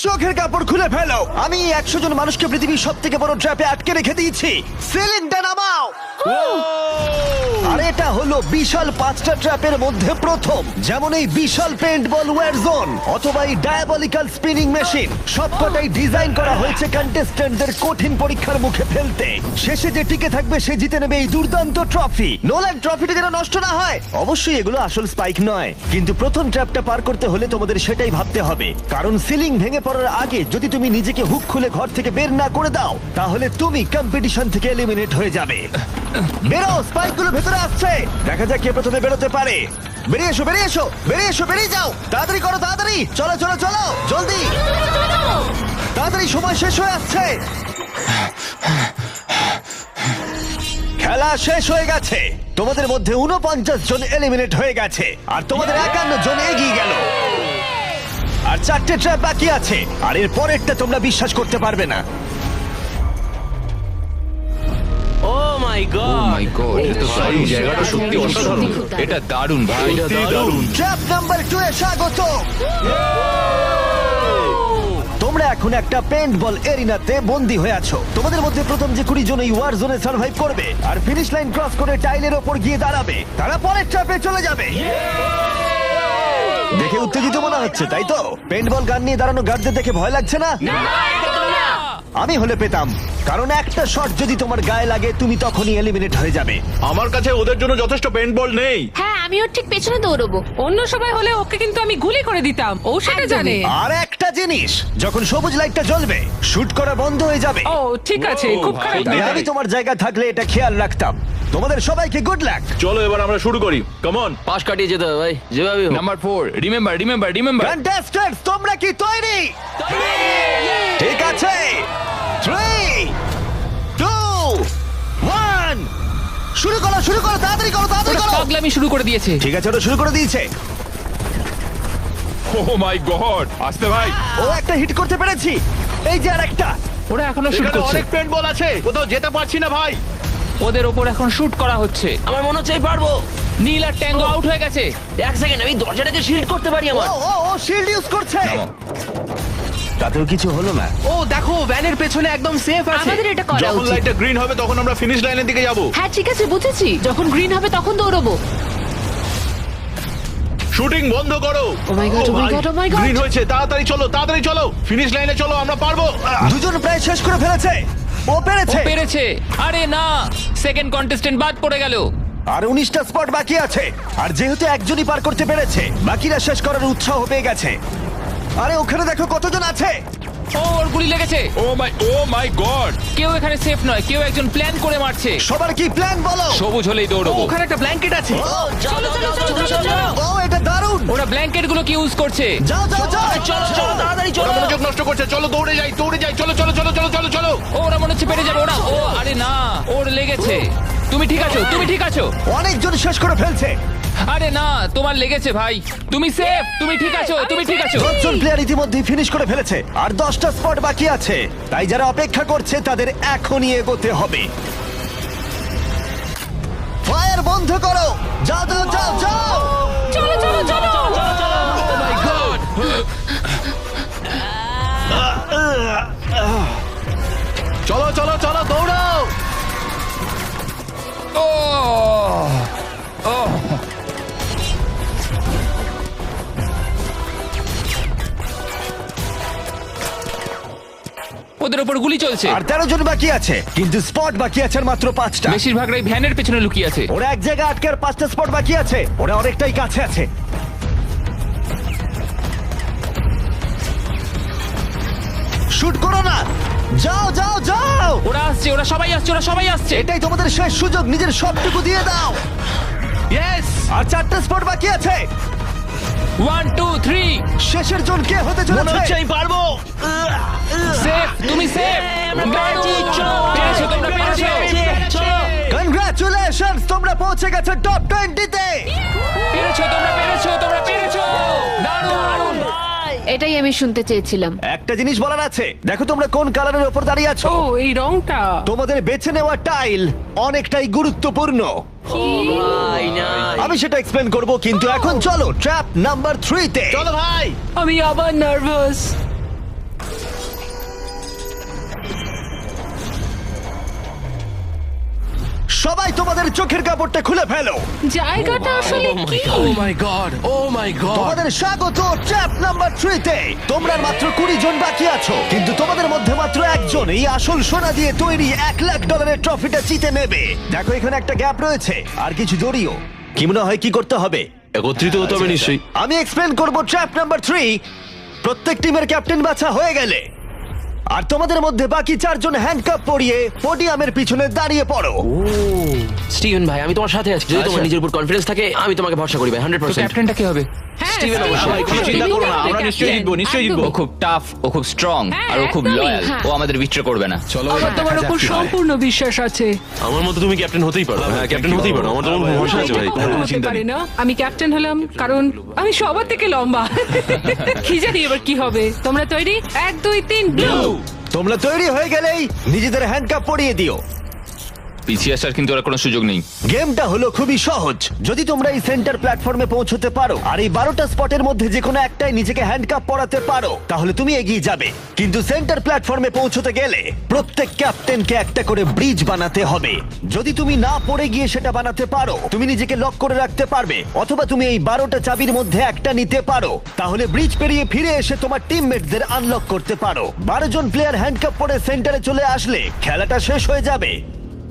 চোখের কাপড় খুলে ফেলো। আমি 100 জন মানুষকে পৃথিবীর সব থেকে বড় ট্র্যাপে আটকে রেখে দিয়েছি। সিলিংটা নামাও। আর এটা হলো বিশাল 5টা ট্র্যাপের মধ্যে প্রথম, যেমন এই বিশাল পেন্ট বল ওয়ার জোন অথবা এই ডায়াবলিক্যাল স্পিনিং মেশিন। সবকটাই ডিজাইন করা হয়েছে কন্টেস্ট্যান্টদের কঠিন পরীক্ষার মুখে ফেলতে। শেষে যে টিকে থাকবে সে জিতে নেবে এই দুর্দান্ত ট্রফি। নোলান, ট্রফিটা যেন নষ্ট না হয়। অবশ্যই এগুলো আসল স্পাইক নয়, কিন্তু প্রথম ট্র্যাপটা পার করতে হলে তোমাদের সেটাই ভাবতে হবে, কারণ সিলিং ভেঙে পড়ার আগে যদি তুমি নিজেকে হুক খুলে ঘর থেকে বের না করে দাও তাহলে তুমি কম্পিটিশন থেকে এলিমিনেট হয়ে যাবে। বেরো, স্পাইকগুলো ভেতরে আসছে। দেখা যাক কে প্রথমে বেরোতে পারে। বেরিয়ে এসো, বেরিয়ে এসো, বেরিয়ে এসো, বেরিয়ে যাও। তাড়াতাড়ি করো, তাড়াতাড়ি। চলো চলো চলো, জলদি, তাড়াতাড়ি, সময় শেষ হয়ে আসছে। খেলা শেষ হয়ে গেছে। তোমাদের মধ্যে 49 জন এলিমিনেট হয়ে গেছে আর তোমাদের 51 জন এগিয়ে গেল। আর 4টে ট্র্যাপ বাকি আছে, আর এর পরেরটা তোমরা বিশ্বাস করতে পারবে না। ও মাই গড, এটা তো দারুণ, জায়গাটা সত্যি অসাধারণ। এটা দারুণ ভাই, এটা দারুণ। ট্র্যাপ নাম্বার 2 এ স্বাগত। তোমরা এখন একটা পেন্ট বল এরিনাতে বন্দী হয়ে আছো। তোমাদের মধ্যে প্রথম যে 20 জন এই ওয়ার জোনে সার্ভাইভ করবে আর ফিনিশ লাইন ক্রস করে টাইলের ওপর গিয়ে দাঁড়াবে, তারা পরের ট্র্যাপে চলে যাবে। দেখে উত্তেজিত মনে হচ্ছে, তাই তো? পেন্ট বল গান নিয়ে দাঁড়ানো গার্ডদের দেখে ভয় লাগছে না? আমি হলে পেতাম, কারণ একটা শট যদি তোমার গায়ে লাগে তুমি তখনই এলিমিনেট হয়ে যাবে। আমার কাছে ওদের জন্য যথেষ্ট পেন্ট বল নেই। হ্যাঁ, আমি ওর ঠিক পেছনে দৌড়বো। অন্য সবাই হলে ওকে কিন্তু আমি গুলি করে দিতাম, ও সেটা জানে। আর একটা জিনিস, যখন সবুজ লাইটটা জ্বলবে শুট করা বন্ধ হয়ে যাবে। ও ঠিক আছে, ও, খুব ভাই, খারাপ ভাই। আমি তোমার জায়গা থাকলে এটা খেয়াল রাখতাম। তোমাদের সবাইকে গুড লাক। চলো এবার আমরা শুরু করি, কাম অন। পাশ কাটিয়ে যেতে হবে ভাই, যেভাবে হোক। Number 4, remember. কন্টেস্ট্যান্টস, তোমরা কি তৈরি? ঠিক আছে, 3, 2, 1, শুরু করো, শুরু করো, তাড়াতাড়ি করো, তাড়াতাড়ি করো। পাগলামি শুরু করে দিয়েছে। ঠিক আছে, ওটা শুরু করে দিয়েছে। ও মাই গড, আসতে ভাই। ও একটা হিট করতে পেরেছি। এই যে আরেকটা। ওরা এখনো শুট এখানে করছে, অনেক পেন্ট বল আছে, কোথাও যেতে পারছি না ভাই। ওদের ওপর এখন শুট করা হচ্ছে। আমার মনে হচ্ছে আমি পারবো। নীল আর ট্যাঙ্গো আউট হয়ে গেছে। এক সেকেন্ড, আমি দরজাটাকে শিল্ড করতে পারি ও আমার। ও ও শিল্ড ইউজ করছে। তাতেও কিছু হলো না। ও দেখো, ভ্যানের পেছনে একদম সেফ আছে। আমাদের এটা করা যখন উচিত। লাইটটা গ্রিন হবে তখন আমরা ফিনিশ লাইনের দিকে যাব। হ্যাঁ ঠিক আছে, বুঝেছি। যখন গ্রিন হবে তখন দৌড়বো। শুটিং বন্ধ করো। Oh my God, oh my God, oh my God. Green হয়েছে, তাড়াতাড়ি চলো, তাড়াতাড়ি চলো, ফিনিশ লাইনে চলো, আমরা পারবো। দুজন প্রায় শেষ করে ফেলেছে। ও ও পেরেছে। পেরেছে। আরে না, সেকেন্ড কন্টেস্টেন্ট বাদ পড়ে গেল। আর 19টা স্পট বাকি আছে। আর যেহেতু একজনই পার করতে পেরেছে, বাকিরা শেষ করার উৎসাহ পেয়ে গেছে। আরে ওখানে দেখো কতজন আছে। ও, ওর গুলি লেগেছে। ও মাই গড। কেউ এখানে সেফ নয়, কেউ একজন প্ল্যান করে মারছে। সবার কি প্ল্যান বলো? সবুজ হলেই দৌড়বো। ওখানে একটা ব্ল্যাঙ্কেট আছে। চলো চলো চলো চলো। ও এটা দারুণ। ওরা ব্ল্যাঙ্কেট গুলো কি ইউজ করছে? যাও যাও যাও। চলো চলো তাড়াতাড়ি ওরা চলো। মনোযোগ নষ্ট করছে, চলো দৌড়ে যাই, চলো চলো চলো চলো চলো চলো। ও, ওরা মনে হচ্ছে পেরে যাবে। ওরা, ও আরে না, ওর লেগেছে। তুমি ঠিক আছো, তুমি ঠিক আছো। অনেকজন শেষ করে ফেলছে। আরে না, তোমার লেগেছে ভাই। তুমি সেফ, তুমি ঠিক আছো, তুমি ঠিক আছো। 10 জন প্লেয়ার ইতিমধ্যেই ফিনিশ করে ফেলেছে আর 10টা স্পট বাকি আছে। তাই যারা অপেক্ষা করছে তাদের এখনই এগোতে হবে। ফায়ার বন্ধ করো। যাও যাও যাও যাও। চলো চলো চলো। চলো চলো চলো, দৌড়াও। ও, ওদের ওপর গুলি চলছে। আর 13 জন বাকি আছে, কিন্তু স্পট বাকি আছে আর মাত্র 5টা। বেশিরভাগরাই ভ্যানের পেছনে লুকিয়ে আছে। ওরা এক জায়গায় আটকে আর 5টা স্পট বাকি আছে। ওরা অনেকটাই কাছে আছে। শুট করো না। যাও যাও যাও। ওরা আসছে, ওরা সবাই আসছে, ওরা সবাই আসছে। এটাই তোমাদের শেষ সুযোগ, নিজের সবটুকু দিয়ে দাও। ইয়েস। আর 4টা স্পট বাকি আছে। 1 2 3। শেষের জন কে হতে মনে হচ্ছে চলেছে? আমি পারবো। সেফ, তুমি সেফ। পেরেছো, তোমরা পেরেছো। কনগ্রাচুলেশনস, তোমরা পৌঁছে গেছো টপ 20 তে। পেরেছো, তোমরা পেরেছো, তোমরা পেরেছো। দারুণ। এটাই আমি শুনতে চেয়েছিলাম। একটা জিনিস বলার আছে, দেখো তোমরা কোন কালারের উপর দাঁড়িয়ে আছো। ও, এই রংটা। তোমাদের বেছে নেওয়া টাইল অনেকটাই গুরুত্বপূর্ণ। ভাই না। আমি সেটা এক্সপ্লেন করব, কিন্তু এখন চলো ট্র্যাপ নাম্বার 3 তে। চলো ভাই। আমি আবার নার্ভাস। সবাই তোমাদের চোখের কাপড়টা খুলে ফেলো। জায়গাটা আসলে কি? ও মাই গড, ও মাই গড। তোমাদের স্বাগত ট্র্যাপ নাম্বার 3 তে। তোমরা মাত্র 20 জন বাকি আছো, কিন্তু তোমাদের মধ্যে মাত্র একজন এই আসল সোনা দিয়ে তৈরি $1,00,000 ট্রফিটা জিতে নেবে। দেখো এখানে একটা গ্যাপ রয়েছে আর কিছু জড়িও। কি মনে হয় কি করতে হবে? একত্রিত হতে হবে নিশ্চয়ই। আমি এক্সপ্লেন করব ট্র্যাপ নাম্বার 3। প্রত্যেক টিমের ক্যাপ্টেন বাছা হয়ে গেলে আর তোমাদের মধ্যে বাকি 4 জন হ্যান্ডকাপ পরিয়ে পোডিয়ামের পিছনে দাঁড়িয়ে পড়ো। স্টিভেন ভাই, আমি তোমার সাথে আছি। যদি তোমার নিজের উপর কনফিডেন্স থাকে, আমি তোমাকে ভরসা করি ভাই, তো 100%। ক্যাপ্টেনটা কি হবে? স্টিভেন অবশ্যই। ভাই, কোনো চিন্তা করো না, আমরা নিশ্চয়ই জিতবো, নিশ্চয়ই জিতবো। ও খুব টাফ, ও খুব স্ট্রং, আর ও খুব একদমই, লয়াল। হ্যাঁ। ও আমাদের বিট্রে করবে না। চলো আমার তোমার উপর সম্পূর্ণ বিশ্বাস আছে। আমার মতো তুমি ক্যাপ্টেন হতেই পারো। হ্যাঁ, ক্যাপ্টেন হতেই পারো। আমার তো মনে ভরসা আছে ভাই। এটা কখনো হতে পারে না। আমি ক্যাপ্টেন হলাম কারণ আমি সবার থেকে লম্বা। কি জানি এবার কি হবে। তোমরা তৈরি? 1 2 3 ব্লু। তোমরা তৈরি হয়ে গেলেই নিজেদের হ্যান্ডকাপ পরিয়ে দিও। পিছিয়ে আসার কিন্তু আর কোনো সুযোগ নেই। গেমটা হলো খুবই সহজ। যদি তোমরা এই সেন্টার প্ল্যাটফর্মে পৌঁছতে পারো আর এই 12টা স্পটের মধ্যে যে কোনো একটাই নিজেকে হ্যান্ডকাপ পরাতে পারো, তাহলে তুমি এগিয়ে যাবে। কিন্তু সেন্টার প্ল্যাটফর্মে পৌঁছতে গেলে প্রত্যেক ক্যাপ্টেনকে একটা করে ব্রিজ বানাতে হবে। যদি তুমি না পড়ে গিয়ে সেটা বানাতে পারো, তুমি নিজেকে লক করে রাখতে পারবে, অথবা তুমি এই 12টা চাবির মধ্যে একটা নিতে পারো। তাহলে ব্রিজ পেরিয়ে ফিরে এসে তোমার টিমমেটদের আনলক করতে পারো। 12 জন প্লেয়ার হ্যান্ডকাপ পরে সেন্টারে চলে আসলে খেলাটা শেষ হয়ে যাবে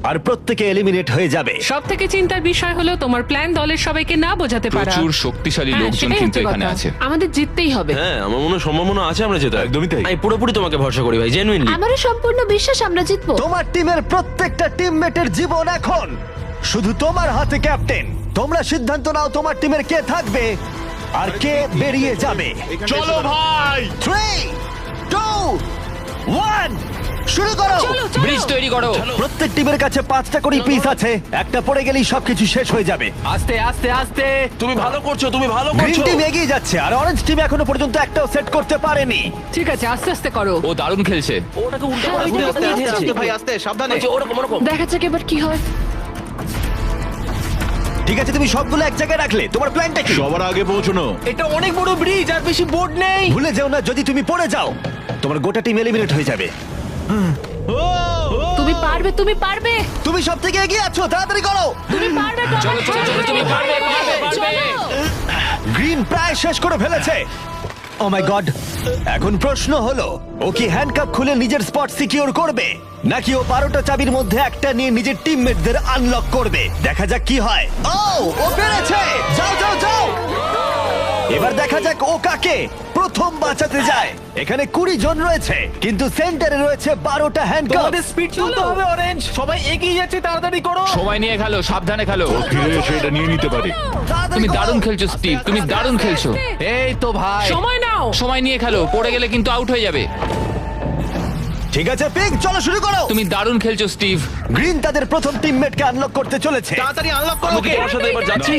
আর প্রত্যেকে এলিমিনেট হয়ে যাবে। সব থেকে চিন্তার বিষয় হলো তোমার প্ল্যান দলের সবাইকে না বোঝাতে পারা। প্রচুর শক্তিশালী হ্যাঁ, লোকজন সেটাই কিন্তু হচ্ছে এখানে কথা। আছে। আমাদের জিততেই হবে। হ্যাঁ, আমার মনে হয় সম্ভাবনা আছে আমরা যেটা। একদমই তাই। আমি পুরোপুরি তোমাকে ভরসা করি ভাই, জেনুইনলি। আমারও সম্পূর্ণ বিশ্বাস আমরা জিতবো। তোমার টিমের প্রত্যেকটা টিমমেটের জীবন এখন শুধু তোমার হাতে ক্যাপ্টেন। তোমরা সিদ্ধান্ত নাও তোমার টিমের কে থাকবে আর কে বেরিয়ে যাবে। চলো ভাই। 3 2 1 শুরু করো। ব্রিজ তৈরি করো। প্রত্যেক টিমের কাছে 5টা করে পিস আছে। একটা পড়ে গেলেই সবকিছু শেষ হয়ে যাবে। আস্তে আস্তে আস্তে। তুমি ভালো করছো, তুমি ভালো গ্রিন করছো। টিম এগিয়ে যাচ্ছে আর অরেঞ্জ টিম এখনো পর্যন্ত একটাও সেট করতে পারেনি। ঠিক আছে, আস্তে আস্তে করো। ও দারুণ খেলছে। ওটাকে উল্টো হ্যাঁ, করে ওইটা ঘুরিয়ে আস্তে দিয়েছে। ভাই আস্তে, সাবধানে। ওই যে ওরকম ওরকম। দেখা যাক এবার কি হয়। ঠিক আছে, তুমি সবগুলো এক জায়গায় রাখলে। তোমার প্ল্যানটা কি? সবার আগে পৌঁছানো। এটা অনেক বড় ব্রিজ আর বেশি বোর্ড নেই। ভুলে যেও না, যদি তুমি পড়ে যাও তোমার গোটা টিম এলিমিনেট হয়ে যাবে। তুমি পারবে, তুমি পারবে, তুমি সব থেকে এগিয়ে আছো, তাড়াতাড়ি করো। তুমি পারবে। চলো চলো চলো, তুমি পারবে পারবে পারবে। গ্রিন প্রায় শেষ করে ফেলেছে। ও মাই গড। এখন প্রশ্ন হলো, ও কি হ্যান্ডকাপ খুলে নিজের স্পট সিকিউর করবে, নাকি ও 12টা চাবির মধ্যে একটা নিয়ে নিজের টিমমেটদের আনলক করবে? দেখা যাক কি হয়। ও পেরেছে। যাও যাও যাও। এবার দেখা যাক ও কাকে প্রথম বাঁচাতে যায়। এখানে 20 জন রয়েছে, কিন্তু সেন্টারে রয়েছে 12টা হ্যান্ডকাপ। তোমাদের স্পিড তুলতে হবে অরেঞ্জ। সবাই এগিয়ে যাচ্ছে, তাড়াতাড়ি করো। সময় নিয়ে খেলো, সাবধানে খেলো। ফিরে এসে এটা নিয়ে নিতে পারে। তুমি দারুণ খেলছো স্টিভ, তুমি দারুণ খেলছো। এই তো ভাই। সময় নাও। সময় নিয়ে খেলো, পড়ে গেলে কিন্তু আউট হয়ে যাবে। ঠিক আছে পিঙ্ক, চলো শুরু করো। তুমি দারুণ খেলছো স্টিভ। গ্রিন তাদের প্রথম টিমমেটকে আনলক করতে চলেছে। তাড়াতাড়ি আনলক করো। আমি কি তোমার সাথে এবার যাচ্ছি?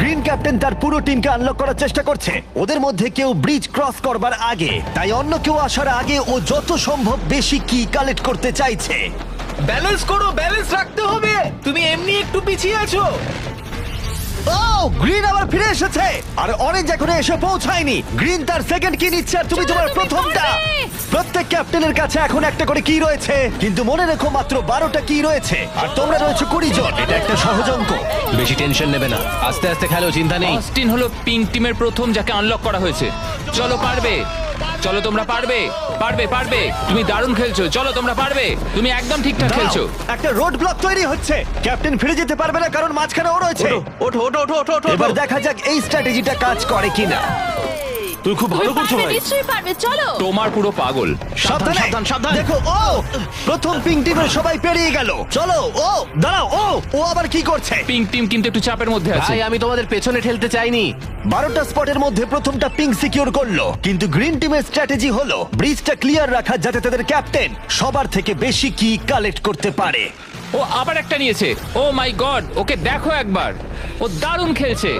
গ্রিন ক্যাপ্টেন তার পুরো টিমকে আনলক করার চেষ্টা করছে। ওদের মধ্যে কেউ ব্রিজ ক্রস করবার আগে, তাই অন্য কেউ আসার আগে ও যত সম্ভব বেশি কি কালেক্ট করতে চাইছে। ব্যালেন্স করো, ব্যালেন্স রাখতে হবে। তুমি এমনি একটু পিছিয়ে আছো। ও গ্রিন আবার ফিরে এসেছে আর অরেঞ্জ এখনো এসে পৌঁছায়নি। গ্রিন তার সেকেন্ড কি নিচ্ছে আর তুমি তোমার প্রথমটা। প্রত্যেক ক্যাপ্টেনের কাছে এখন একটা করে কি রয়েছে, কিন্তু মনে রেখো মাত্র 12টা কি রয়েছে আর তোমরা রয়েছে 20 জন। এটা একটা সহজ অঙ্ক। বেশি টেনশন নেবে না, আস্তে আস্তে খেলো, চিন্তা নেই। অস্টিন হলো পিঙ্ক টিমের প্রথম যাকে আনলক করা হয়েছে। চলো পারবে, চলো তোমরা পারবে পারবে পারবে। তুমি দারুণ খেলছো, চলো তোমরা পারবে। তুমি একদম ঠিকঠাক খেলছো। দাঁড়াও, একটা রোড ব্লক তৈরি হচ্ছে। ক্যাপ্টেন ফিরে যেতে পারবে না কারণ মাঝখানে ও রয়েছে। ওঠো ওঠো ওঠো ওঠো ওঠো। এবার দেখা যাক এই স্ট্র্যাটেজিটা কাজ করে কিনা। তুমি খুব ভালো করছো ভাই। নিশ্চয়ই পারবে, চলো। তোমার পুরো পাগল। সাবধানে, সাবধান, সাবধান। দেখো ও প্রথম পিঙ্ক টিমের সবাই পেরিয়ে গেল। চলো ও দাঁড়াও, ও আবার কি করছে? পিঙ্ক টিম কিন্তু একটু চাপের মধ্যে আছে। ভাই আমি তোমাদের পেছনে ঠেলতে চাইনি। 12টা স্পটের মধ্যে প্রথমটা পিঙ্ক সিকিউর করলো, কিন্তু গ্রিন টিমের স্ট্র্যাটেজি হলো ব্রিজটা ক্লিয়ার রাখা, যাতে তাদের ক্যাপ্টেন সবার থেকে বেশি কি কালেক্ট করতে পারে। ও আবার একটা নিয়েছে। ও মাই গড, ওকে দেখো একবার, ও দারুণ খেলছে।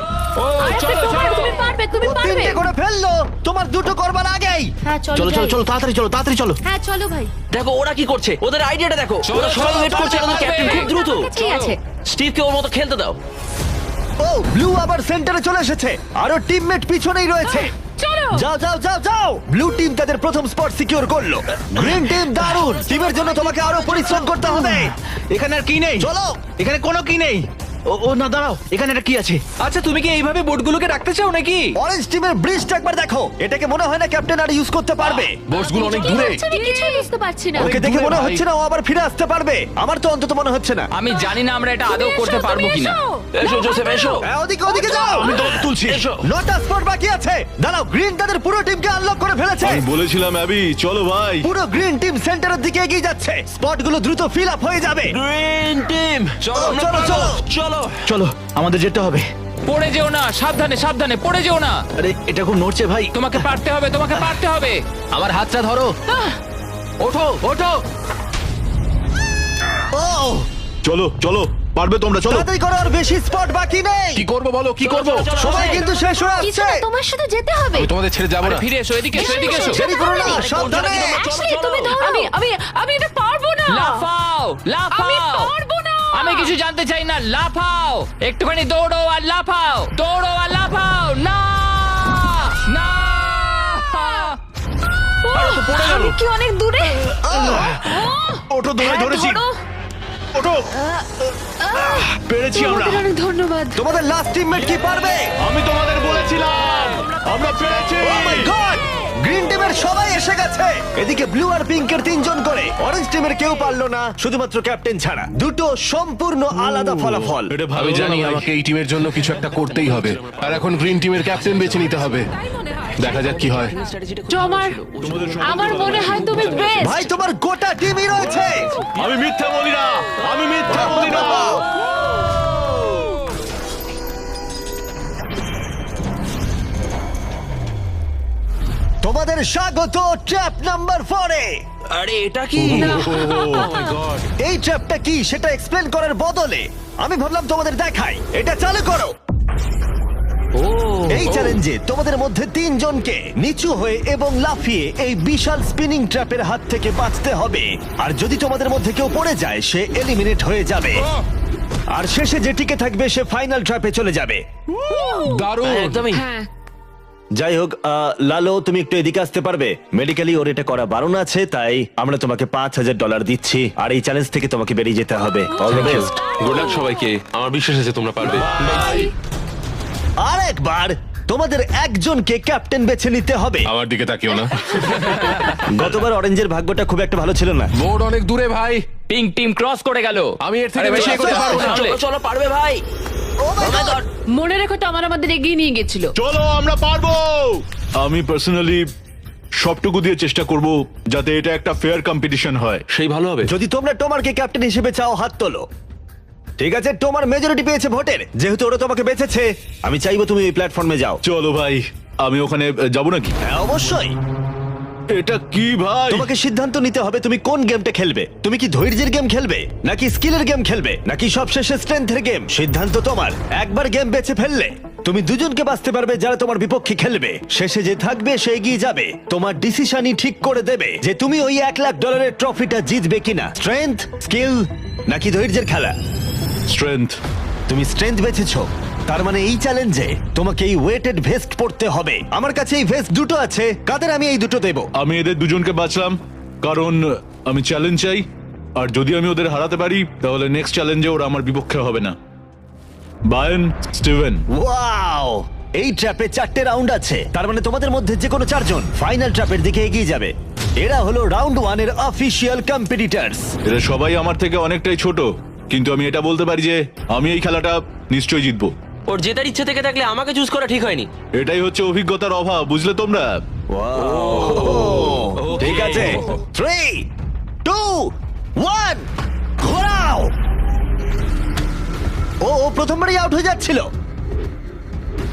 ও আরে, চলো চলো। তুমি পারবে, তুমি ও পারবে। 3টে করে ফেললো, তোমার 2টো করবার আগেই। হ্যাঁ চলো চলো চলো যাই। চলো, তাড়াতাড়ি চলো, তাড়াতাড়ি চলো। হ্যাঁ চলো ভাই। দেখো ওরা কি করছে, ওদের আইডিয়াটা দেখো। চলো, ওরা সবাই চলো, ওয়েট করছে, চলো, ওদের ক্যাপ্টেন চলো। খুব দ্রুত। ঠিক আছে। স্টিভকে ওর মতো খেলতে দাও। ও ব্লু আবার সেন্টারে চলে এসেছে, আরো টিমমেট পিছনেই রয়েছে। চলো। যাও যাও যাও যাও ব্লু টিম তাদের প্রথম স্পট সিকিউর করলো। গ্রিন টিম দারুণ, টিমের জন্য তোমাকে আরো পরিশ্রম করতে হবে। এখানে আর কি নেই? চলো। এখানে কোনো কি নেই। ও না, দাঁড়াও, এখানে একটা কি আছে? আচ্ছা, তুমি কি এইভাবে বোটগুলোকে রাখতে চাও নাকি? অরেঞ্জ টিমের ব্রিজটা একবার দেখো, এটাকে মনে হয় না ক্যাপ্টেন আর ইউজ করতে পারবে। বোটসগুলো অনেক দূরে। আমি কিছুই বুঝতে পারছি না। ওকে দেখে দূরে মনে ভাই। হচ্ছে না ও আবার ফিরে আসতে পারবে। আমার তো অন্তত মনে হচ্ছে না। আমি জানি না আমরা এটা আদৌ করতে পারবো কিনা। এসো জোসেফ এসো। হ্যাঁ, ওদিকে ওদিকে যাও। আমি তোমাকে তুলছি। এসো। 9টা স্পট বাকি আছে। দাঁড়াও, গ্রিন তাদের পুরো টিমকে আনলক করে ফেলেছে। আমি বলেছিলাম অ্যাবি, চলো ভাই। পুরো গ্রিন টিম সেন্টারের দিকে এগিয়ে যাচ্ছে। স্পটগুলো দ্রুত ফিল আপ হয়ে যাবে। গ্রিন টিম চলো চলো, চলো, চলো। চলো। চলো, আমাদের যেতে হবে। পড়ে যেও না, সাবধানে সাবধানে, পড়ে যেও না। আরে, এটা খুব নড়ছে ভাই। তোমাকে পারতে হবে, তোমাকে পারতে হবে। আমার হাতটা ধরো। ওঠো ওঠো। ও, চলো চলো, পারবে তোমরা, চলো। তাড়াতাড়ি করো, আর বেশি স্পট বাকি নেই। কি করবো বলো, কি করবো? সময় কিন্তু শেষ হয়ে কিছু আসছে। না, তোমার সাথে যেতে হবে। আমি তোমাদের ছেড়ে যাবো আরে না। ফিরে এসো, এদিকে এসো, এদিকে এসো। দেরি করো না, সাবধানে। অ্যাশলি, তুমি দৌড়াও। আমি এটা পারবো না। লাফাও আমি লাফাও। পারবো না। আমি কিছু জানতে চাই না, লাফাও। একটুখানি দৌড়ো আর লাফাও, দৌড়ো আর লাফাও। না না। আমি কি অনেক দূরে? ওঠো, ধরে হ্যাঁ, ধরেছি। ধরো। ওঠো। পেরেছি আমরা। তোমাদের অনেক ধন্যবাদ। তোমাদের লাস্ট টিমমেট কি পারবে? আমি তোমাদের বলেছিলাম, আমরা পেরেছি। Oh my God! গ্রিন টিমের সবাই এসে গেছে। এদিকে ব্লু আর পিঙ্কের 3 জন করে। অরেঞ্জ টিমের কেউ পারলো না, শুধুমাত্র ক্যাপ্টেন ছাড়া। দুটো সম্পূর্ণ আলাদা ফলাফল। এটা ভালো, আমি জানি আমাকে এই টিমের জন্য কিছু একটা করতেই হবে, আর এখন গ্রিন টিমের ক্যাপ্টেন বেছে নিতে হবে। দেখা যাক কি হয়। আমার মনে হয় তুমি বেস্ট। ভাই, তোমার গোটা টিমই রয়েছে। আমি মিথ্যা বলি না, আমি মিথ্যা বলি না। তোমাদের স্বাগত ট্র্যাপ নাম্বার 4 এ। আরে এটা কি? এই ট্র্যাপটা কি সেটা এক্সপ্লেন করার বদলে আমি ভাবলাম তোমাদের দেখাই। এটা চালু করো। এই চ্যালেঞ্জে তোমাদের মধ্যে 3 জনকে নিচু হয়ে এবং লাফিয়ে এই বিশাল স্পিনিং ট্র্যাপের হাত থেকে বাঁচতে হবে। আর যদি তোমাদের মধ্যে কেউ পড়ে যায়, সে এলিমিনেট হয়ে যাবে। আর শেষে যে টিকে থাকবে সে ফাইনাল ট্র্যাপে চলে যাবে। দারুণ। একদমই। হ্যাঁ, যাই হোক, লালো, তুমি একটু এদিকে আসতে পারবে? মেডিকেলি ওর এটা করা বারণ আছে, তাই আমরা তোমাকে $5,000 দিচ্ছি। আর এই চ্যালেঞ্জ থেকে তোমাকে বেরিয়ে যেতে হবে। All the best. Good luck সবাইকে, আমার বিশ্বাস আছে তোমরা পারবে। আর একবার তোমাদের একজনকে ক্যাপ্টেন বেছে নিতে হবে। আমার দিকে তাকিও না। গতবার অরেঞ্জের ভাগ্যটা খুব একটা ভালো ছিল না। বোর্ড অনেক দূরে ভাই, পিঙ্ক টিম ক্রস করে গেল। আমি এর থেকে আরে বেশি ভাই, এগোতে পারবো না। চলো চলো, পারবে ভাই। Oh my God! মনে রেখো তো আমাদের এগিয়ে নিয়ে গেছিল। চলো, আমরা পারবো। আমি পার্সোনালি সবটুকু দিয়ে চেষ্টা করব যাতে এটা একটা ফেয়ার কম্পিটিশন হয়। সেই ভালো হবে। যদি তোমরা টোমারকে ক্যাপ্টেন হিসেবে চাও, হাত তোলো। ঠিক আছে, টোমার মেজরিটি পেয়েছে ভোটের। যেহেতু ওরা তোমাকে বেঁচেছে, আমি চাইবো তুমি এই প্ল্যাটফর্মে যাও। চলো ভাই, আমি ওখানে যাব নাকি? হ্যাঁ, অবশ্যই। এটা কি ভাই? তোমাকে সিদ্ধান্ত নিতে হবে তুমি কোন গেমটা খেলবে। তুমি কি ধৈর্যের গেম খেলবে, নাকি স্কিলের গেম খেলবে, নাকি সবশেষে স্ট্রেংথের গেম? সিদ্ধান্ত তোমার। একবার গেম বেছে ফেললে তুমি দুজনকে বাঁচতে পারবে যারা তোমার বিপক্ষে খেলবে। শেষে যে থাকবে সে এগিয়ে যাবে। তোমার ডিসিশনই ঠিক করে দেবে যে তুমি ওই $1,00,000 ট্রফিটা জিতবে কিনা। স্ট্রেংথ, স্কিল, নাকি ধৈর্যের খেলা? স্ট্রেংথ। তুমি স্ট্রেংথ বেছেছো, তার মানে এই চ্যালেঞ্জে তোমাকে এই ওয়েটেড ভেস্ট পরতে হবে। আমার কাছে এই ভেস্ট দুটো আছে, কাদের আমি এই দুটো দেবো। আমি এদের দুজনকে বাঁচলাম কারণ আমি চ্যালেঞ্জ চাই, আর যদি আমি ওদের হারাতে পারি তাহলে নেক্সট চ্যালেঞ্জে ওরা আমার বিপক্ষে হবে না। বায়ন, স্টিভেন। ওয়াও, এই ট্র্যাপে 4টে রাউন্ড আছে, তার মানে তোমাদের মধ্যে যে কোনো 4 জন ফাইনাল ট্র্যাপের দিকে এগিয়ে যাবে। এরা হলো রাউন্ড 1 এর অফিশিয়াল কম্পিটিটরস। এরা সবাই আমার থেকে অনেকটাই ছোট, কিন্তু আমি এটা বলতে পারি যে আমি এই খেলাটা নিশ্চয়ই জিতবো। ওর জেতার ইচ্ছে থেকে থাকলে আমাকে চুজ করা ঠিক হয়নি। এটাই হচ্ছে অভিজ্ঞতার অভাব, বুঝলে তোমরা? ঠিক আছে, 3, 2, 1, ঘোরাও। ও প্রথমবারই আউট হয়ে যাচ্ছিল।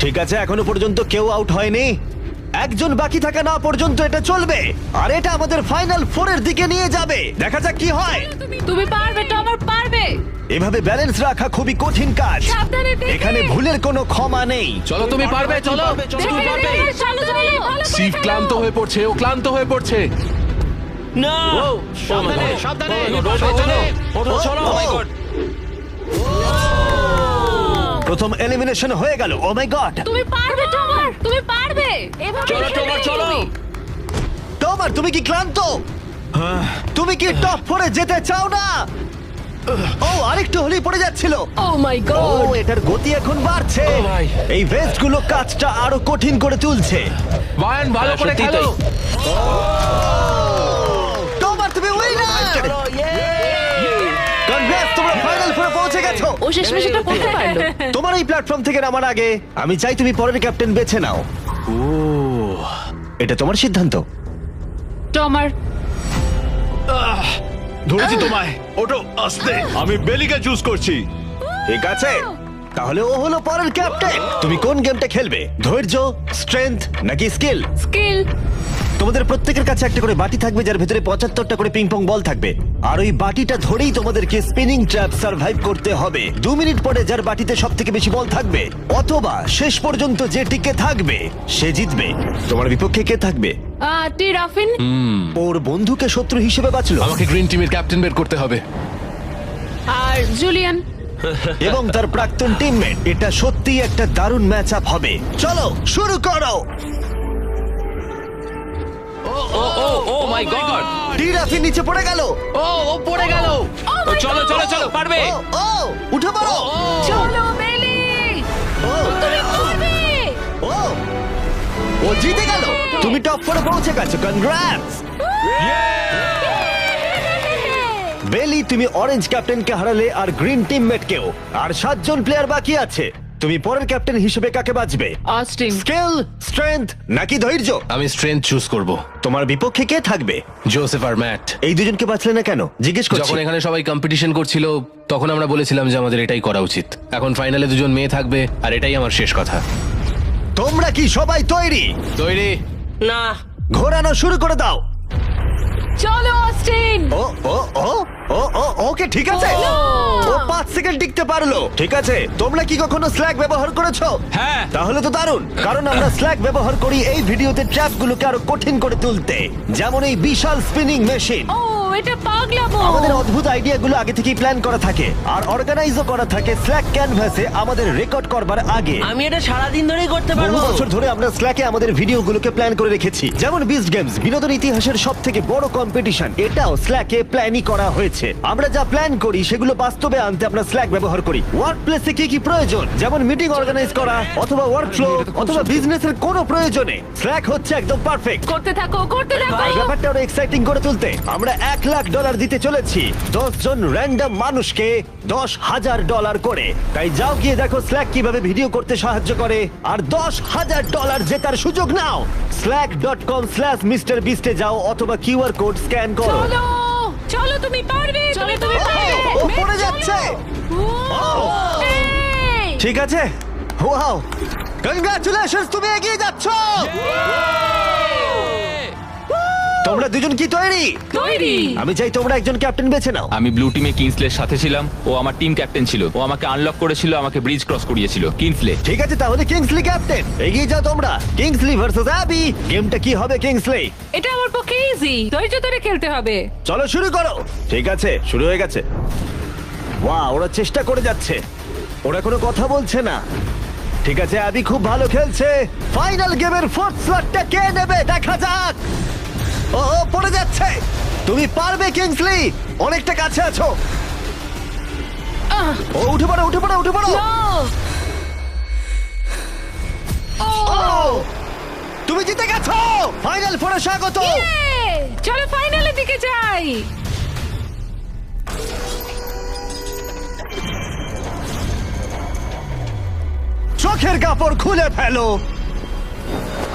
ঠিক আছে, এখনো পর্যন্ত কেউ আউট হয়নি। একজন বাকি থাকা না পর্যন্ত এটা চলবে, আর এটা আমাদের ফাইনাল 4 এর দিকে নিয়ে যাবে। দেখা যাক কি হয়। তুমি পারবে, টমার পারবে। এভাবে ব্যালেন্স রাখা খুবই কঠিন কাজ। সাবধানে দেখে। এখানে ভুলের কোনো ক্ষমা নেই। চলো, তুমি পারবে, চলো। তুমি পারবে। সিভ ক্লান্ত হয়ে পড়ছে, ও ক্লান্ত হয়ে পড়ছে। না, সাবধানে সাবধানে। চলো, চলো। Oh my God! প্রথম এলিমিনেশন হয়ে গেল। ও মাই গড, তুমি পারবে টমার, তুমি পারবে। এভাবে চলো খেলে টমার, চলো। তুমি। টমার তুমি কি ক্লান্ত? তুমি কি টপ 4-এ যেতে চাও না? ও আরেকটু হলেই পড়ে যাচ্ছিল। ও মাই ও গড, এটার গতি এখন বাড়ছে। ও ভাই। এই ভেস্ট গুলো কাজটা আরো কঠিন করে তুলছে। বায়ান ভালো হ্যাঁ, করে সত্যিই খেলো। তাই। টমার তুমি উইনার। কনগ্রেস, তোমরা ফাইনাল ফোরে পৌঁছে গেছো। ও শেষমেশ এটা করতে পারলো। তোমার এই প্ল্যাটফর্ম থেকে নামার আগে আমি চাই তুমি পরের ক্যাপ্টেন বেছে নাও। এটা তোমার সিদ্ধান্ত। টমার, ধরেছি তোমায়। ওটো আস্তে। আমি বেলিকে চুজ করছি। ঠিক আছে, তাহলে ও হলো পরের ক্যাপ্টেন। তুমি কোন গেমটা খেলবে? ধৈর্য, স্ট্রেংথ নাকি স্কিল? স্কিল। তোমাদের প্রত্যেকের কাছে একটা করে বাটি থাকবে যার ভেতরে 75টা করে পিং পং বল থাকবে, আর ওই বাটিটা ধরেই তোমাদেরকে স্পিনিং ট্র্যাপ সার্ভাইভ করতে হবে। 2 মিনিট পরে যার বাটিতে সব থেকে বেশি বল থাকবে অথবা শেষ পর্যন্ত যে টিকে থাকবে সে জিতবে। তোমার বিপক্ষে কে থাকবে? টি রাফিন। ওর বন্ধুকে শত্রু হিসেবে বাঁচলো আমাকে গ্রিন টিমের ক্যাপ্টেন বের করতে হবে। আর জুলিয়ান। এবং তার প্রাক্তন টিমমেট। এটা সত্যিই একটা দারুণ ম্যাচ আপ হবে। চলো শুরু করো। ও মাই গড। টিরাফি নিচে পড়ে গেল। ও পড়ে গেল। চলো চলো চলো, পারবে। ও উঠে পড়ো। চলো বেলি, ও, তুমি পারবে। ও ও জিতে গেল। তুমি টপ 4-এ পৌঁছে গেছো। কনগ্রাটস বেলি, তুমি অরেঞ্জ ক্যাপ্টেনকে হারালে আর গ্রিন টিমমেটকেও। আর 7 জন প্লেয়ার বাকি আছে। তুমি পরের ক্যাপ্টেন হিসেবে কাকে বাঁচবে? অস্টিন। স্কিল, স্ট্রেংথ নাকি ধৈর্য? আমি স্ট্রেংথ চুজ করব। তোমার বিপক্ষে কে থাকবে? জোসেফ আর ম্যাট। এই দুজনকে বাঁচলে না কেন জিজ্ঞেস করছি। যখন এখানে সবাই কম্পিটিশন করছিল তখন আমরা বলেছিলাম যে আমাদের এটাই করা উচিত। এখন ফাইনালে দুজন মেয়ে থাকবে আর এটাই আমার শেষ কথা। তোমরা কি সবাই তৈরি? তৈরি? না, ঘোরানো শুরু করে দাও। চলো অস্টিন। ও ও ও ও ও ওকে ঠিক আছে। ও 5 সেকেন্ড টিকতে পারলো। ঠিক আছে, তোমরা কি কখনো স্ল্যাগ ব্যবহার করেছো? হ্যাঁ। তাহলে তো দারুণ, কারণ আমরা স্ল্যাগ ব্যবহার করি এই ভিডিওতে ট্র্যাপগুলোকে আরো কঠিন করে তুলতে, যেমন এই বিশাল স্পিনিং মেশিন। ও এটা পাগলামো। আমাদের অদ্ভুত আইডিয়াগুলো আগে থেকেই প্ল্যান করা থাকে আর অর্গানাইজও করা থাকে স্ল্যাক ক্যানভাসে আমাদের রেকর্ড করবার আগে। আমি এটা সারাদিন ধরেই করতে বহু পারবো। বছর ধরে আমরা স্ল্যাকে আমাদের ভিডিওগুলোকে প্ল্যান করে রেখেছি, যেমন বিস্ট গেমস, বিনোদন ইতিহাসের সব থেকে বড় কম্পিটিশন। এটাও স্ল্যাকে প্ল্যানই করা হয়েছে। আমরা যা প্ল্যান করি সেগুলো বাস্তবে আনতে আমরা স্ল্যাক ব্যবহার করি। ওয়ার্ক প্লেসে কি কি প্রয়োজন, যেমন মিটিং অর্গানাইজ করা অথবা ওয়ার্ক ফ্লো অথবা বিজনেসের কোনো প্রয়োজনে স্ল্যাক হচ্ছে একদম পারফেক্ট। করতে থাকো, করতে থাকো। ব্যাপারটা আরো এক্সাইটিং করে তুলতে আমরা $1,00,000 দিতে চলেছি 10 জন র্যান্ডম মানুষকে $10,000 করে। তাই যাও গিয়ে দেখো স্ল্যাক কিভাবে ভিডিও করতে সাহায্য করে আর $10,000 জেতার সুযোগ নাও। slack.com/MrBeast এ যাও অথবা কিউআর কোড স্ক্যান করো। চলো চলো, তুমি পারবে। চলো তুমি পারবে। ও পড়ে যাচ্ছে। এই, ঠিক আছে, ওয়াও, কনগ্রাচুলেশনস, তুমি এগিয়ে যাচ্ছ। তোমরা দুজন কি তৈরি? তৈরি। আমি চাই তোমরা একজন ক্যাপ্টেন বেছে নাও। আমি ব্লু টিমে কিংসলের সাথে ছিলাম। ও আমার টিম ক্যাপ্টেন ছিল। ও আমাকে আনলক করেছিল, আমাকে ব্রিজ ক্রস করিয়েছিল। কিংসলে। ঠিক আছে, তাহলে কিংসলি ক্যাপ্টেন। এগিয়ে যাও তোমরা। Kingsley versus Abby. গেমটা কি হবে কিংসলি? এটা আমার পক্ষে ইজি। ধৈর্য ধরে খেলতে হবে। চলো শুরু করো। ঠিক আছে, শুরু হয়ে গেছে। ওয়াও, ওরা চেষ্টা করে যাচ্ছে, ওরা কোনো কথা বলছে না। ঠিক আছে, অ্যাবি খুব ভালো খেলছে। ফাইনাল গেমের 4th স্লটটা কে নেবে দেখা যাক। ও ও, পড়ে যাচ্ছে। তুমি পারবে কিংসলি, অনেকটা কাছে আছো। ও উঠে পড়ো, উঠে পড়ো, উঠে পড়ো। ও, তুমি জিতে গেছো। ফাইনাল ফোরে স্বাগত। চলো ফাইনালের দিকে যাই। চোখের কাপড় খুলে ফেলো।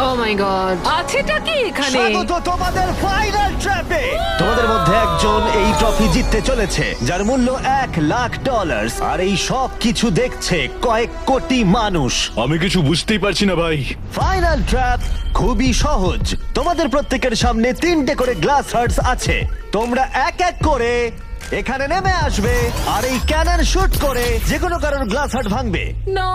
ও মাই গড, আছেটা কি এখানে? স্বাগত তোমাদের ফাইনাল ট্র্যাপে। তোমাদের মধ্যে একজন এই ট্রফি জিততে চলেছে যার মূল্য $1,00,000 আর এই সব কিছু দেখছে কয়েক কোটি মানুষ। আমি কিছু বুঝতেই পারছি না ভাই। ফাইনাল ট্র্যাপ খুবই সহজ। তোমাদের প্রত্যেকের সামনে 3টে করে গ্লাস হার্টস আছে। তোমরা এক এক করে এখানে নেমে আসবে আর এই ক্যানন শুট করে যে কোনো কারোর গ্লাস হার্ট ভাঙবে। না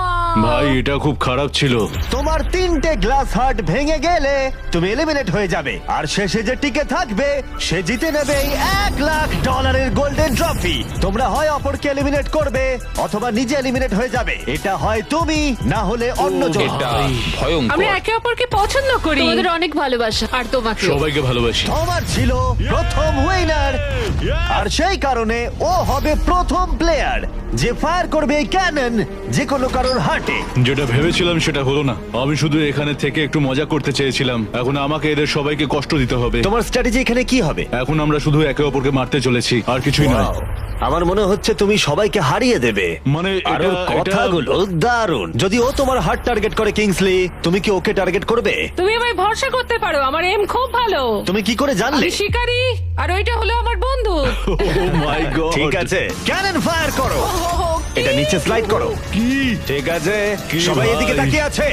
ভাই এটা খুব খারাপ ছিল। তোমার 3টে গ্লাস হার্ট ভেঙে গেলে তুমি এলিমিনেট হয়ে যাবে, আর শেষে যে টিকে থাকবে সে জিতে নেবে এই $1,00,000 গোল্ডেন ট্রফি। তোমরা হয় অপরকে এলিমিনেট করবে অথবা নিজে এলিমিনেট হয়ে যাবে। এটা হয় তুমি, না হলে অন্যজন। এটা আমরা ভয়ঙ্কর। একে অপরকে পছন্দ করি। তোমাদের অনেক ভালোবাসা আর তোমাকে সবাইকে ভালোবাসি। তোমার ছিল প্রথম উইনার, আর সেই কারণে ও হবে প্রথম প্লেয়ার যে ফায়ার করবে এই ক্যানন যে কোনো কারোর হার্টে। যেটা ভেবেছিলাম সেটা হলো না। আমি শুধু এখানে থেকে একটু মজা করতে চেয়েছিলাম, এখন আমাকে এদের সবাইকে কষ্ট দিতে হবে। তোমার স্ট্র্যাটেজি এখানে কি হবে? এখন আমরা শুধু একে অপরকে মারতে চলেছি, আর কিছুই নয়। Wow, আমার মনে হচ্ছে তুমি সবাইকে হারিয়ে দেবে। মানে আর ওর কথাগুলো দারুণ। যদি ও তোমার হার্ট টার্গেট করে কিংসলি, তুমি কি ওকে টার্গেট করবে? তুমি আমায় ভরসা করতে পারো, আমার এম খুব ভালো। তুমি কি করে জানলে? আমি শিকারী আর ওইটা হলো আমার বন্ধু। ও মাই গড। ঠিক আছে, ক্যানন ফায়ার করো। এটা নিচে স্লাইড করো। কি? ঠিক আছে, কি সবাই ভাই? এদিকে তাকিয়ে আছে।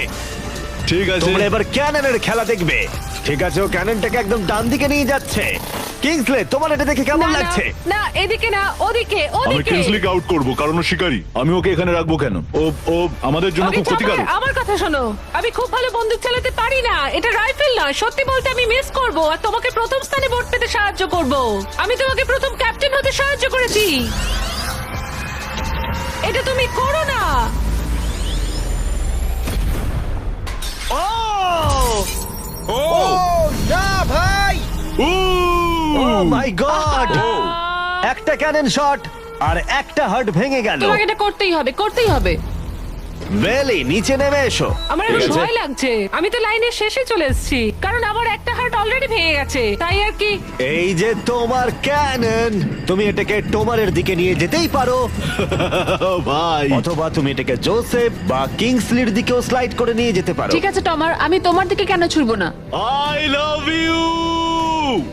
ঠিক আছে। তোমরা এবার ক্যাননের খেলা দেখবে। ঠিক আছে, ও ক্যাননটাকে একদম ডান দিকে নিয়ে যাচ্ছে। কিংসলে, তোমার এটা দেখে কেমন না, লাগছে? না এদিকে না, ওদিকে আমি ওদিকে। কিংসলিকে আউট করব কারণ ও শিকারী। আমি ওকে এখানে রাখবো কেন? ও ও আমাদের জন্য ওকে খুব ক্ষতিকারক। চাপায়, আমার কথা শোনো, আমি খুব ভালো বন্দুক চালাতে পারি না, এটা রাইফেল নয়। সত্যি বলতে আমি মিস করব আর তোমাকে প্রথম স্থানে ভোট পেতে সাহায্য করব। আমি তোমাকে প্রথম ক্যাপ্টেন হতে সাহায্য করেছি, এটা তুমি করো না। ও ও না ভাই! ও মাই গড! একটা ক্যানন শট আর একটা হার্ট ভেঙে গেল। তোমাকে এটা করতেই হবে, করতেই হবে। বেলি, নিচে নেমে এসো। আমার ঠিক এখন আছে? ভয় লাগছে, আমি তো লাইনের শেষে চলে এসেছি, কারণ আমার একটা হার্ট অলরেডি ভেঙে গেছে, তাই আর কি। এই যে তোমার ক্যানন, তুমি এটাকে টোমারের দিকে নিয়ে যেতেই পারো, ভাই অথবা তুমি এটাকে জোসেফ বা কিংসলির দিকেও স্লাইড করে নিয়ে যেতে পারো। ঠিক আছে টমার, আমি তোমার দিকে কেন ছুড়বো না? I love you.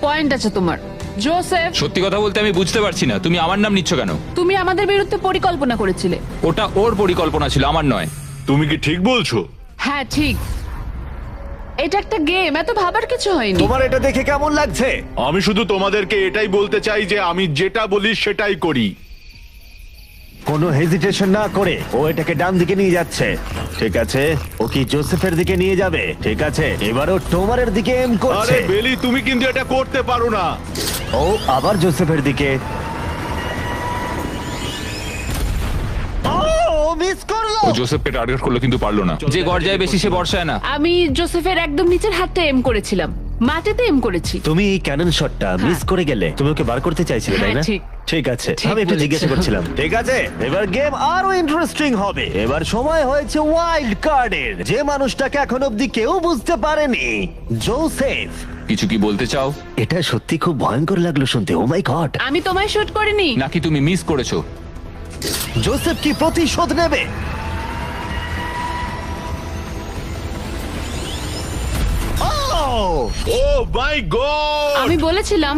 পয়েন্ট আছে তোমার। জোসেফ, সত্যি কথা বলতে আমি বুঝতে পারছি না তুমি আমার নাম নিচ্ছ কেন। তুমি আমাদের বিরুদ্ধে পরিকল্পনা করেছিলে। ওটা ওর পরিকল্পনা ছিল, আমার নয়। তুমি কি ঠিক বলছো? হ্যাঁ ঠিক, এটা একটা গেম, এত ভাবার কিছু হয়নি। তোমার এটা দেখে কেমন লাগছে? আমি শুধু তোমাদেরকে এটাই বলতে চাই যে আমি যেটা বলি সেটাই করি। কোনো হেজিটেশন না করে ও এটাকে ডান দিকে নিয়ে যাচ্ছে। ঠিক আছে, ও কি জোসেফের দিকে নিয়ে যাবে? ঠিক আছে, এবারও টোমারের দিকে এম করছে। আরে বেলি, তুমি কিন্তু এটা করতে পারো না। ও আবার জোসেফের দিকে। ও মিস করলো। ও জোসেফকে টার্গেট করলো কিন্তু পারলো না। যে গর্জায় বেশি সে বর্ষায় না। আমি জোসেফের একদম নিচের হাতটা এম করেছিলাম, মাটিতে এম করেছি। তুমি এই ক্যানন শটটা মিস করে গেলে। তুমি ওকে বার করতে চাইছিলে, তাই না? হ্যাঁ, ঠিক। ঠিক আছে, ঠিক আমি একটু বলেছো। জিজ্ঞাসা করছিলাম। ঠিক আছে, এবার গেম আরো ইন্টারেস্টিং হবে। এবার সময় হয়েছে ওয়াইল্ড কার্ডের। যে মানুষটাকে এখন অব্দি কেউ বুঝতে পারেনি, জোসেফ। কিছু কি বলতে চাও এটা সত্যি খুব ভয়ঙ্কর লাগলো শুনতে। ও মাই গড! আমি তোমায় শুট করিনি। নাকি তুমি মিস করেছো? জোসেফ কি প্রতিশোধ নেবে? ও মাই গড! আমি বলেছিলাম,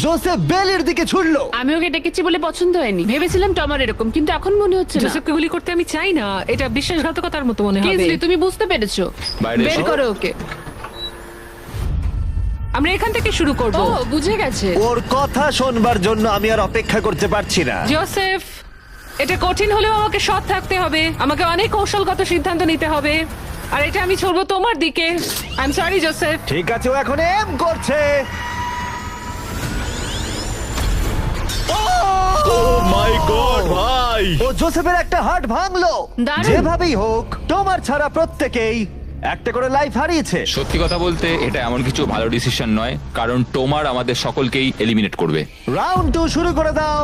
জোসেফ বেলির দিকে ছুড়লো। আমি ওকে ডেকেছি বলে পছন্দ হয়নি। ভেবেছিলাম টমার এরকম, কিন্তু এখন মনে হচ্ছে না। জোসেফকে গুলি করতে আমি চাই না, এটা বিশ্বাসঘাতকতার মতো মনে হবে। কিংসলি, তুমি বুঝতে পেরেছো। বাইরে বের এসো। করো ওকে। আমরা এখান থেকে শুরু করব। ও বুঝে গেছে। ওর কথা শোনবার জন্য আমি আর অপেক্ষা করতে পারছি না। জোসেফ, এটা কঠিন হলেও আমাকে সৎ থাকতে হবে, আমাকে অনেক কৌশলগত সিদ্ধান্ত নিতে হবে, আর এটা আমি ছড়বো তোমার দিকে। I am sorry Joseph. ঠিক আছে, ও এখন এম করছে। ও মাই গড ভাই! ও জোসেফের একটা হার্ট ভাঙলো। দারুণ। যেভাবেই হোক, তোমার ছাড়া প্রত্যেকেই একটা করে লাইফ হারিয়েছে। সত্যি কথা বলতে এটা এমন কিছু ভালো ডিসিশন নয়, কারণ টোমার আমাদের সকলকেই এলিমিনেট করবে। রাউন্ড 2 শুরু করে দাও।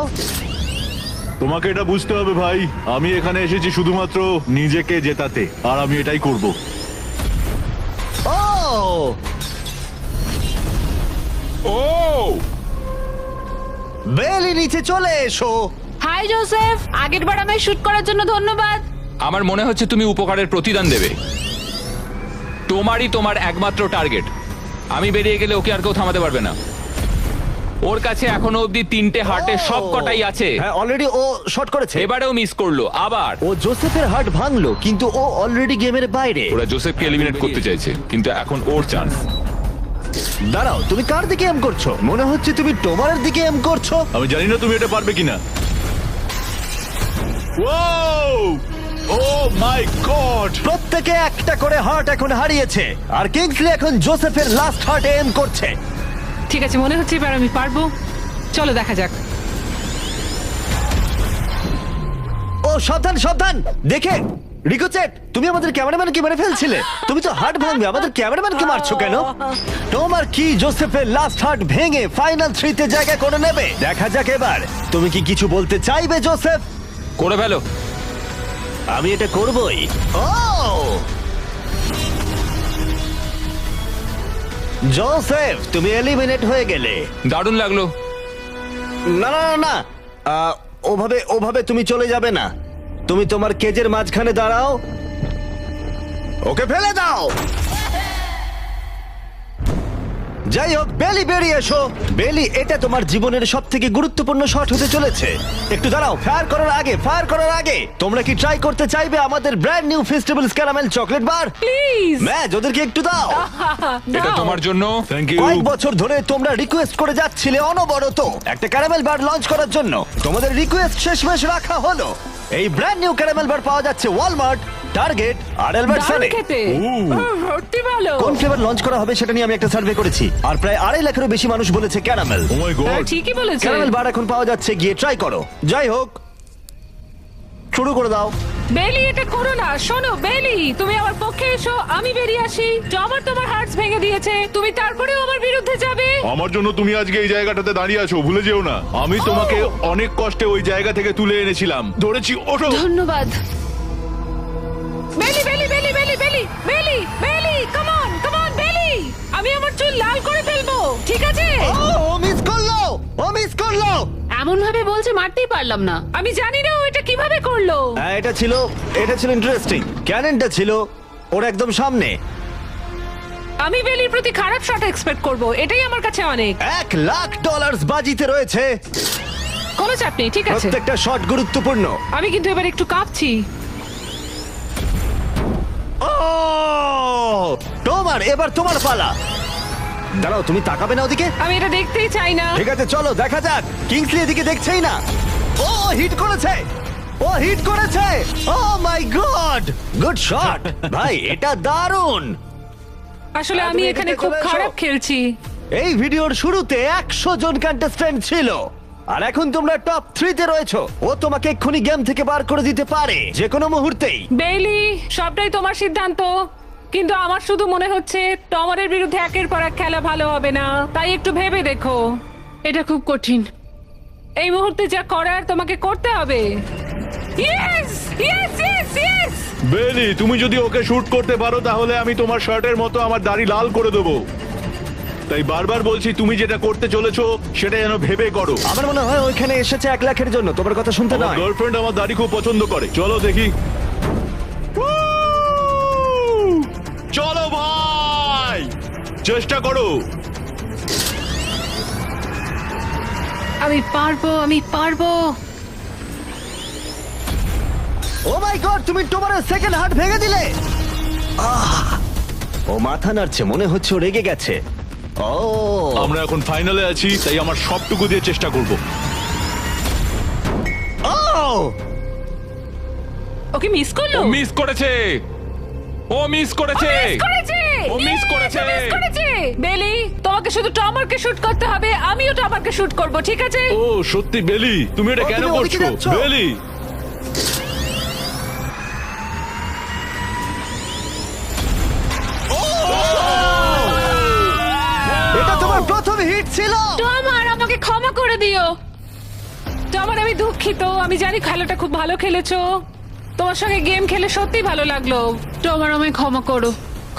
তোমাকে এটা বুঝতে হবে ভাই, আমি এখানে এসেছি শুধুমাত্র নিজেকে জেতাতে, আর আমি এটাই করব। ও ও বেলি, নিচে চলে এসো। হাই জোসেফ, আগেরবার আমায় শুট করার জন্য ধন্যবাদ। আমার মনে হচ্ছে তুমি উপকারের প্রতিদান দেবে। টোমারই তোমার একমাত্র টার্গেট। আমি বেরিয়ে গেলে ওকে আর কেউ থামাতে পারবে না। ওর কাছে এখনো অবধি 3টে হার্টের সব কটাই আছে। হ্যাঁ, অলরেডি ও শট করেছে। এবারেও মিস করলো আবার। ও জোসেফের হার্ট ভাঙলো, কিন্তু ও অলরেডি গেমের বাইরে। ওরা জোসেফকে এলিমিনেট করতে চাইছে, কিন্তু এখন ওর চান্স। দাঁড়াও, তুমি কার দিকে এম করছো? মনে হচ্ছে তুমি টোমারের দিকে এম করছো। আমি জানি না তুমি এটা পারবে কিনা। ও মাই গড! প্রত্যেকে একটা করে হার্ট এখন হারিয়েছে, আর কিংসলি এখন জোসেফের লাস্ট হার্টে এম করছে। ঠিক আছে, মনে হচ্ছে এবার আমি পারবো। চলো দেখা যাক। ও সাবধান সাবধান, দেখে রিকোচেট, তুমি আমাদের ক্যামেরাম্যানকে মেরে ফেলছিলে। তুমি তো হার্ট ভাঙবে, আমাদের ক্যামেরাম্যানকে মারছো কেন? তোমার কি জোসেফের লাস্ট হার্ট ভেঙে ফাইনাল 3-তে জায়গা করে নেবে? দেখা যাক এবার। তুমি কি কিছু বলতে চাইবে জোসেফ? করে ফেলো। আমি এটা করবই। ও জোসেফ, তুমি এলিমিনেট হয়ে গেলে। দারুণ লাগলো। না না না না, ওভাবে ওভাবে তুমি চলে যাবে না। তুমি তোমার কেজের মাঝখানে দাঁড়াও, ওকে ফেলে দাও। যাই হোক, বেলি বেরিয়ে এসো। বেলি, এটা তোমার জীবনের সব থেকে গুরুত্বপূর্ণ শট হতে চলেছে। একটু দাঁড়াও, ফায়ার করার আগে তোমরা কি ট্রাই করতে চাইবে আমাদের brand new festivals caramel chocolate bar? Please. Match ওদেরকে একটু দাও। এটা তোমার জন্য। Thank you. কয়েক বছর ধরে তোমরা রিকোয়েস্ট করে যাচ্ছিলে অনবরত একটা ক্যারামেল বার লঞ্চ করার জন্য। তোমাদের রিকোয়েস্ট শেষমেশ রাখা হলো। এই ব্র্যান্ড নিউ ক্যারামেল বার পাওয়া যাচ্ছে ওয়ালমার্ট, টার্গেট আর অ্যালবার্টসনে। খেতে সত্যি ভালো। কোন ফ্লেভার লঞ্চ করা হবে সেটা নিয়ে আমি একটা সার্ভে করেছি, আর প্রায় 2.5 লাখেরও বেশি মানুষ বলেছে ক্যারামেল। ও মাই হ্যাঁ, গড! ঠিকই বলেছে। ক্যারামেল বার এখন পাওয়া যাচ্ছে, গিয়ে ট্রাই করো। যাই হোক, শুরু করে দাও। বেলি, এটা করো না। শোনো বেলি, তুমি আমার পক্ষে এসো, আমি বেরিয়ে আসি। টমার তোমার হার্টস ভেঙে দিয়েছে, তুমি তারপরেও আমার বিরুদ্ধে যাবে? আমার জন্য তুমি আজকে এই জায়গাটাতে দাঁড়িয়ে আছো, ভুলে যেও না। আমি তোমাকে অনেক কষ্টে ওই জায়গা থেকে তুলে এনেছিলাম। ধরেছি, ওঠো। ধন্যবাদ। বেলি বেলি বেলি বেলি বেলি বেলি বেলি, কাম অন কাম অন বেলি। আমি আমার চুল লাল করে ফেলবো, ঠিক আছে? ও মিস করলো, ও মিস করলো। এমন ভাবে বলছে মারতেই পারলাম না। আমি জানি না ও এটা কিভাবে করলো। হ্যাঁ, এটা ছিল ইন্টারেস্টিং। ক্যাননটা ছিল ওর একদম সামনে। আমি বেলির প্রতি খারাপ শট এক্সপেক্ট করব, এটাই আমার কাছে অনেক। $1,00,000 বাজিতে রয়েছে। কোনো চাপ নেই, ঠিক আছে। প্রত্যেকটা শট গুরুত্বপূর্ণ। আমি কিন্তু এবার একটু কাঁপছি। ও তোমার, এবার তোমার পালা। দাঁড়াও, তুমি তাকাবে না ওদিকে? আমি এটা দেখতেই চাই না। ঠিক আছে, চলো দেখা যাক। কিংসলি এদিকে দেখছেই না। ও হিট করেছে, ও হিট করেছে। ও মাই গড, গুড শট ভাই, এটা দারুণ। আসলে আমি তুমি এখানে এদিকে খুব চলে এসো। খারাপ খেলছি। এই ভিডিওর শুরুতে 100 জন কন্টেস্ট্যান্ট ছিল, আর এখন তোমরা টপ 3-তে রয়েছো। ও তোমাকে এক্ষুনি গেম থেকে বার করে দিতে পারে যে কোনো মুহূর্তেই। বেলি, সবটাই তোমার সিদ্ধান্ত, কিন্তু আমার শুধু মনে হচ্ছে টমারের বিরুদ্ধে একের পর এক খেলা ভালো হবে না। তাই একটু ভেবে দেখো। এটা খুব কঠিন। এই মুহূর্তে যা করার তোমাকে করতে হবে। Yes yes yes yes. বেলি, তুমি যদি ওকে শুট করতে পারো তাহলে আমি তোমার শার্টের মতো আমার দাড়ি লাল করে দেবো। তাই বারবার বলছি, তুমি যেটা করতে চলেছো সেটা যেন ভেবে করো। আমার মনে হয় ওইখানে এসেছে 1 লাখের জন্য, তোমার কথা শুনতে আমার নয়। গার্লফ্রেন্ড আমার দাড়ি খুব পছন্দ করে। চলো দেখি। চলো ভাই, চেষ্টা করো। আমি পারবো, আমি পারবো। ও মাই গড, তুমি তোমার সেকেন্ড হার্ট ভেঙে দিলে। ও মাথা নাড়ছে, মনে হচ্ছে ও রেগে গেছে। ও আমরা এখন ফাইনালে আছি, তাই আমার সবটুকু দিয়ে চেষ্টা করব। ও ওকে মিস করলো। ও মিস করেছে, ও মিস করেছে, ও মিস করেছে। মিস করেছে। বেলি, তোমাকে শুধু টমারকে শুট করতে হবে, আমিও টমারকে শুট করব, ঠিক আছে? ও সত্যি বেলি, তুমি এটা ও, কেন তুমি ওদিকে করছো? যাচ্ছ? বেলি, এটা তোমার প্রথম হিট ছিল। টমার, আমাকে ক্ষমা করে দিও। টমার, আমি দুঃখিত। আমি জানি খেলাটা খুব ভালো খেলেছো। তোমার সঙ্গে গেম খেলে সত্যি ভালো লাগলো। তোমার আমায় ক্ষমা করো,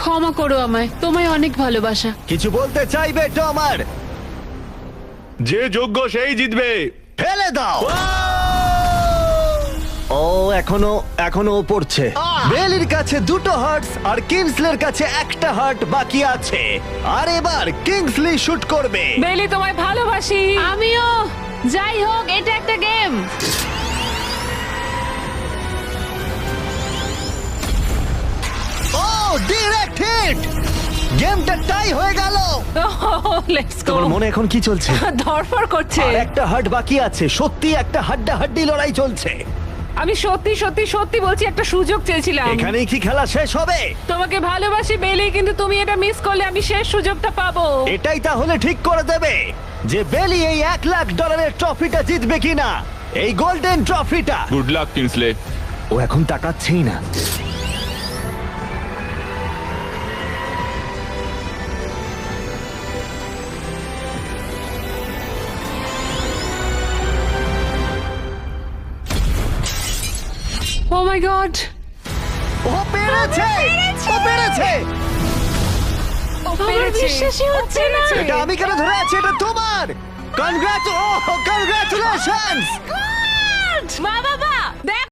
ক্ষমা করো আমায়। তোমায় অনেক ভালোবাসা। কিছু বলতে চাইবে টমার? যে যোগ্য সেই জিতবে। ফেলে দাও। ও এখনো ও পড়ছে। বেলির কাছে 2টো হার্টস আর কিংসলের কাছে 1টা হার্ট বাকি আছে। আর এবার কিংসলি শুট করবে। বেলি, তোমায় ভালোবাসি। আমিও। যাই হোক, এটা একটা গেম। ও ডিরেক্ট হিট। গেমটা টাই হয়ে গেল। লেটস গো তোমার মনে এখন কি চলছে? ধরফর করছে। আর একটা হার্ট বাকি আছে, সত্যি একটা হাড্ডাহাড্ডি লড়াই চলছে। আমি সত্যি সত্যি সত্যি বলছি, একটা সুযোগ চেয়েছিলাম। এখানেই কি খেলা শেষ হবে? তোমাকে ভালোবাসি বেলি, কিন্তু তুমি এটা মিস করলে আমি শেষ সুযোগটা পাবো। এটাই তাহলে ঠিক করে দেবে যে বেলি এই $1,00,000 ট্রফিটা জিতবে কিনা, এই গোল্ডেন ট্রফিটা। Good luck Kingsley. ও এখন তাকাচ্ছেই না। ও মাই গড, ও পেরেছে, ও পেরেছে। আমার বিশ্বাসই হচ্ছে না। এটা আমি কেন ধরে আছি? এটা তোমার। কনগ্রাচুলেশনস। মা বাবা দেখ